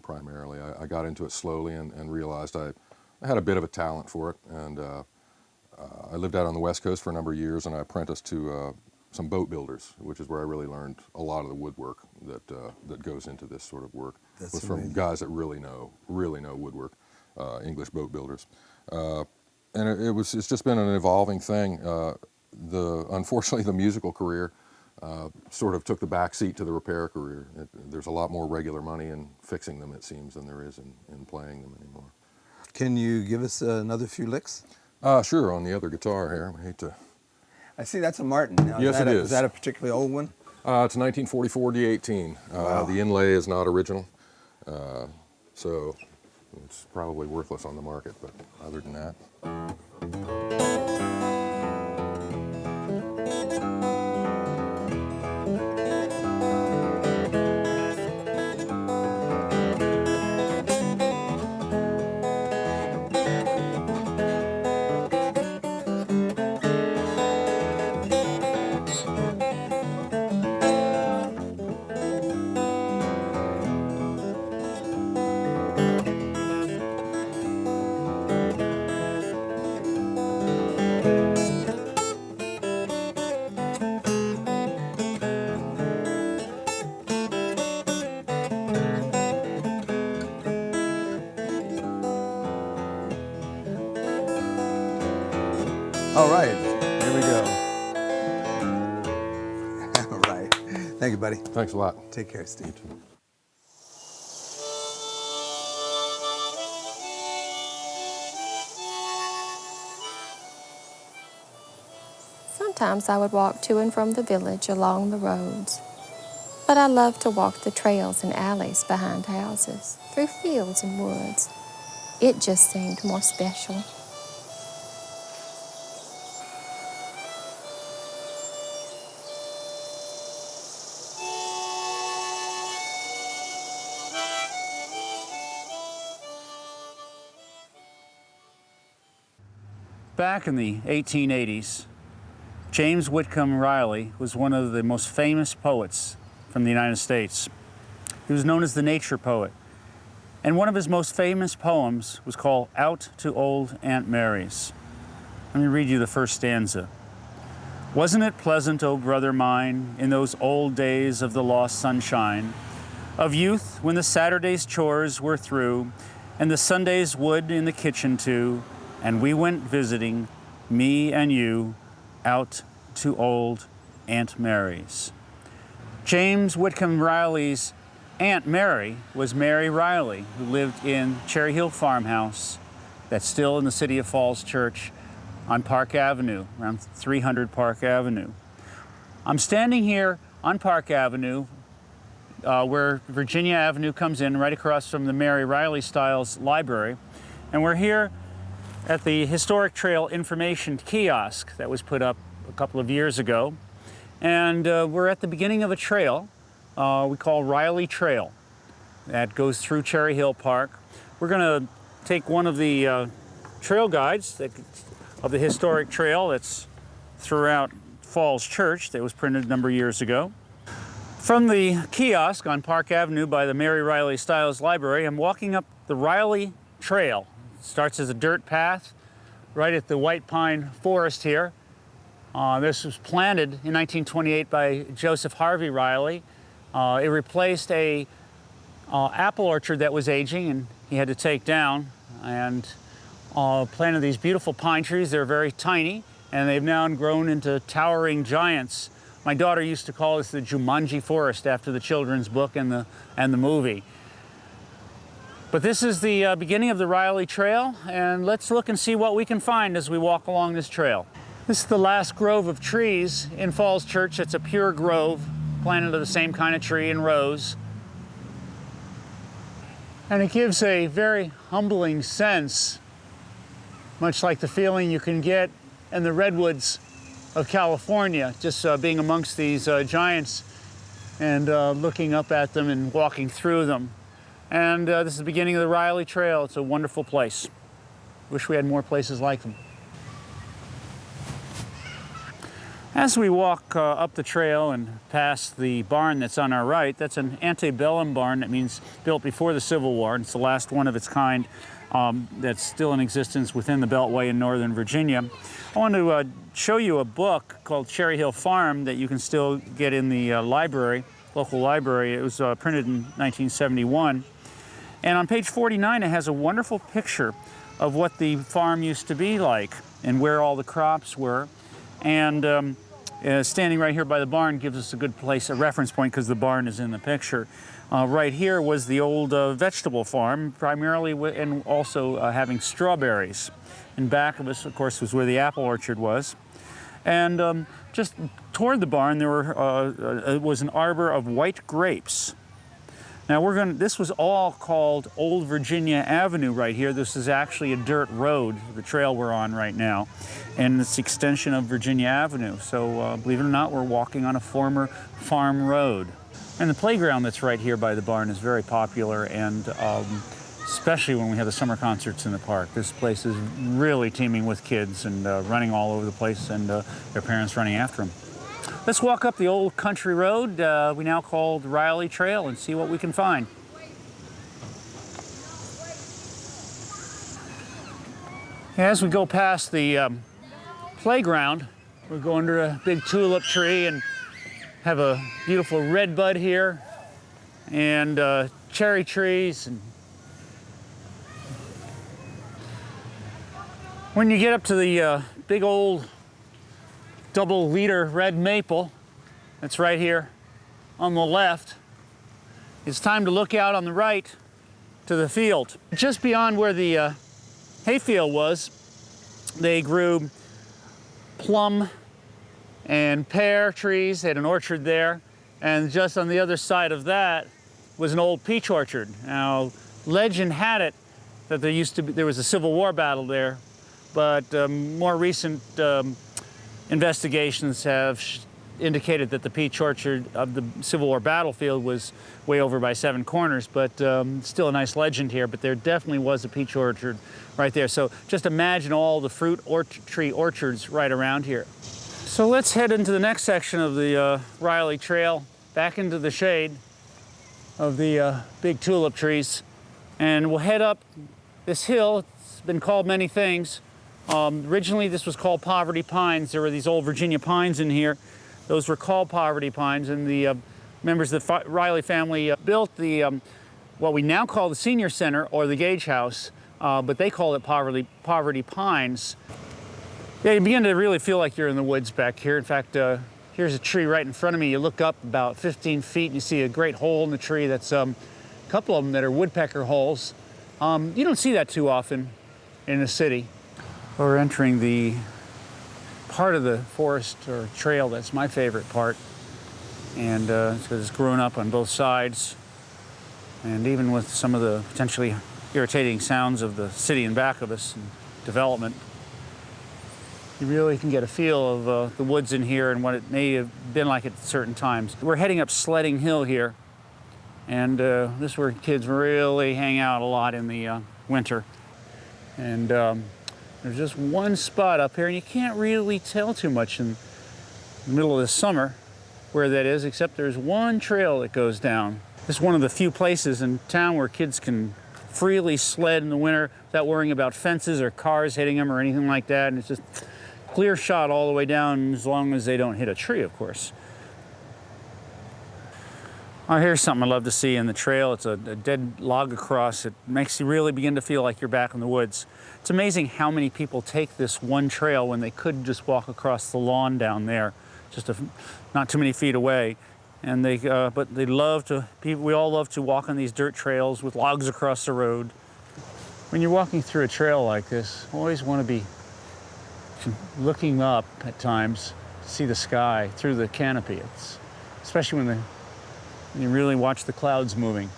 primarily. I got into it slowly and realized I had a bit of a talent for it. And I lived out on the West Coast for a number of years, and I apprenticed to some boat builders, which is where I really learned a lot of the woodwork that goes into this sort of work. That's was from amazing. guys that really know woodwork, English boat builders. And it's just been an evolving thing. Unfortunately, the musical career sort of took the back seat to the repair career. There's a lot more regular money in fixing them, it seems, than there is in playing them anymore. Can you give us another few licks? Sure, on the other guitar here. I hate to... I see that's a Martin. Now, yes, it is. Is that a particularly old one? It's a 1944 D18. Wow. The inlay is not original, so it's probably worthless on the market, but other than that. All right, here we go. All right. Thank you, buddy. Thanks a lot. Take care, Steve. Sometimes I would walk to and from the village along the roads, but I loved to walk the trails and alleys behind houses, through fields and woods. It just seemed more special. Back in the 1880s, James Whitcomb Riley was one of the most famous poets from the United States. He was known as the nature poet. And one of his most famous poems was called Out to Old Aunt Mary's. Let me read you the first stanza. Wasn't it pleasant, O brother mine, in those old days of the lost sunshine, of youth when the Saturday's chores were through, and the Sunday's wood in the kitchen too, and we went visiting, me and you, out to old Aunt Mary's. James Whitcomb Riley's Aunt Mary was Mary Riley, who lived in Cherry Hill Farmhouse, that's still in the city of Falls Church on Park Avenue, around 300 Park Avenue. I'm standing here on Park Avenue, where Virginia Avenue comes in, right across from the Mary Riley Styles Library, and we're here at the Historic Trail Information Kiosk that was put up a couple of years ago. And we're at the beginning of a trail we call Riley Trail that goes through Cherry Hill Park. We're going to take one of the trail guides of the historic trail that's throughout Falls Church that was printed a number of years ago. From the kiosk on Park Avenue by the Mary Riley Styles Library, I'm walking up the Riley Trail. Starts as a dirt path right at the White Pine Forest here. This was planted in 1928 by Joseph Harvey Riley. It replaced a apple orchard that was aging and he had to take down. And planted these beautiful pine trees. They're very tiny, and they've now grown into towering giants. My daughter used to call this the Jumanji Forest after the children's book and the movie. But this is the beginning of the Riley Trail, and let's look and see what we can find as we walk along this trail. This is the last grove of trees in Falls Church. It's a pure grove, planted of the same kind of tree in rows. And it gives a very humbling sense, much like the feeling you can get in the redwoods of California, just being amongst these giants and looking up at them and walking through them. And this is the beginning of the Riley Trail. It's a wonderful place. Wish we had more places like them. As we walk up the trail and past the barn that's on our right, that's an antebellum barn. That means built before the Civil War. It's the last one of its kind that's still in existence within the Beltway in Northern Virginia. I want to show you a book called Cherry Hill Farm that you can still get in the library, local library. It was printed in 1971. And on page 49, it has a wonderful picture of what the farm used to be like and where all the crops were. And standing right here by the barn gives us a good place, a reference point, because the barn is in the picture. Right here was the old vegetable farm, primarily, and also having strawberries. And back of us, of course, was where the apple orchard was. And just toward the barn, there was an arbor of white grapes. Now this was all called Old Virginia Avenue right here. This is actually a dirt road, the trail we're on right now, and it's the extension of Virginia Avenue. So believe it or not, we're walking on a former farm road. And the playground that's right here by the barn is very popular, and especially when we have the summer concerts in the park. This place is really teeming with kids and running all over the place, and their parents running after them. Let's walk up the old country road we now call the Riley Trail and see what we can find. As we go past the playground, we're going to a big tulip tree and have a beautiful red bud here and cherry trees. And when you get up to the big old double-liter red maple that's right here on the left, it's time to look out on the right to the field. Just beyond where the hayfield was, they grew plum and pear trees. They had an orchard there, and just on the other side of that was an old peach orchard. Now, legend had it that there was a Civil War battle there, but more recent investigations have indicated that the peach orchard of the Civil War battlefield was way over by Seven Corners, but still a nice legend here. But there definitely was a peach orchard right there. So just imagine all the fruit tree orchards right around here. So let's head into the next section of the Riley Trail, back into the shade of the big tulip trees. And we'll head up this hill. It's been called many things. Originally, this was called Poverty Pines. There were these old Virginia pines in here. Those were called Poverty Pines, and the members of the Riley family built the what we now call the Senior Center or the Gage House, but they call it Poverty Pines. Yeah, you begin to really feel like you're in the woods back here. In fact, here's a tree right in front of me. You look up about 15 feet, and you see a great hole in the tree. That's a couple of them that are woodpecker holes. You don't see that too often in the city. We're entering the part of the forest or trail that's my favorite part, and it's grown up on both sides, and even with some of the potentially irritating sounds of the city in back of us and development, you really can get a feel of the woods in here and what it may have been like at certain times. We're heading up Sledding Hill here, and this is where kids really hang out a lot in the winter. And there's just one spot up here, and you can't really tell too much in the middle of the summer where that is, except there's one trail that goes down. This is one of the few places in town where kids can freely sled in the winter without worrying about fences or cars hitting them or anything like that. And it's just clear shot all the way down, as long as they don't hit a tree, of course. Oh, here's something I love to see in the trail. It's a dead log across. It makes you really begin to feel like you're back in the woods. It's amazing how many people take this one trail when they could just walk across the lawn down there, just not too many feet away. And but they love to. We all love to walk on these dirt trails with logs across the road. When you're walking through a trail like this, always want to be looking up at times to see the sky through the canopy. Especially when you really watch the clouds moving.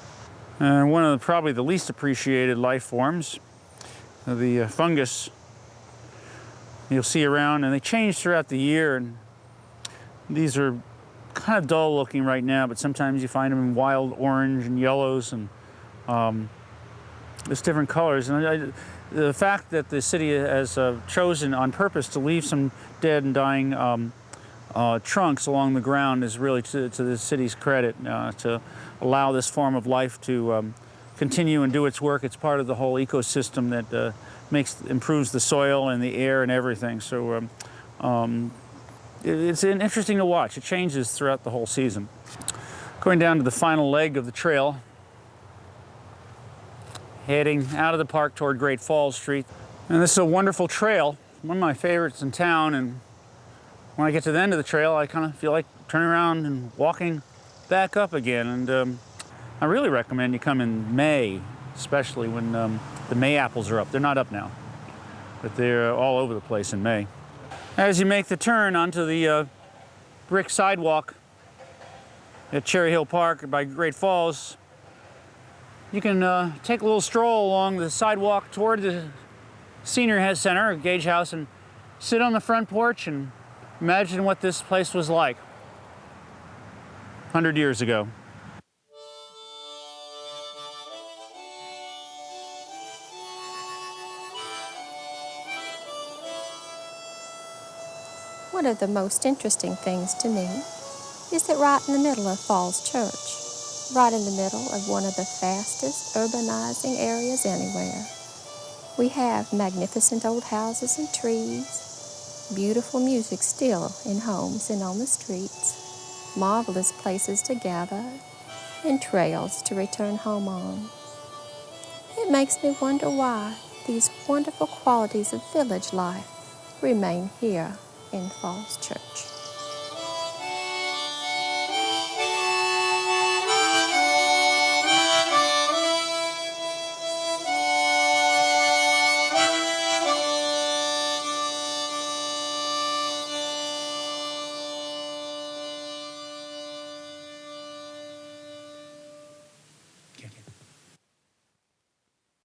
And one of probably the least appreciated life forms, the fungus, you'll see around, and they change throughout the year. And these are kind of dull looking right now, but sometimes you find them in wild orange and yellows and there's different colors. And the fact that the city has chosen on purpose to leave some dead and dying trunks along the ground is really to the city's credit, to allow this form of life to continue and do its work. It's part of the whole ecosystem that improves the soil and the air and everything. So it's interesting to watch. It changes throughout the whole season. Going down to the final leg of the trail, heading out of the park toward Great Falls Street. And this is a wonderful trail, one of my favorites in town. And when I get to the end of the trail, I kind of feel like turning around and walking back up again. And I really recommend you come in May, especially when the May apples are up. They're not up now, but they're all over the place in May. As you make the turn onto the brick sidewalk at Cherry Hill Park by Great Falls, you can take a little stroll along the sidewalk toward the Senior Center, Gage House, and sit on the front porch and imagine what this place was like 100 years ago. One of the most interesting things to me is that right in the middle of Falls Church, right in the middle of one of the fastest urbanizing areas anywhere, we have magnificent old houses and trees, beautiful music still in homes and on the streets, marvelous places to gather, and trails to return home on. It makes me wonder why these wonderful qualities of village life remain here in Falls Church.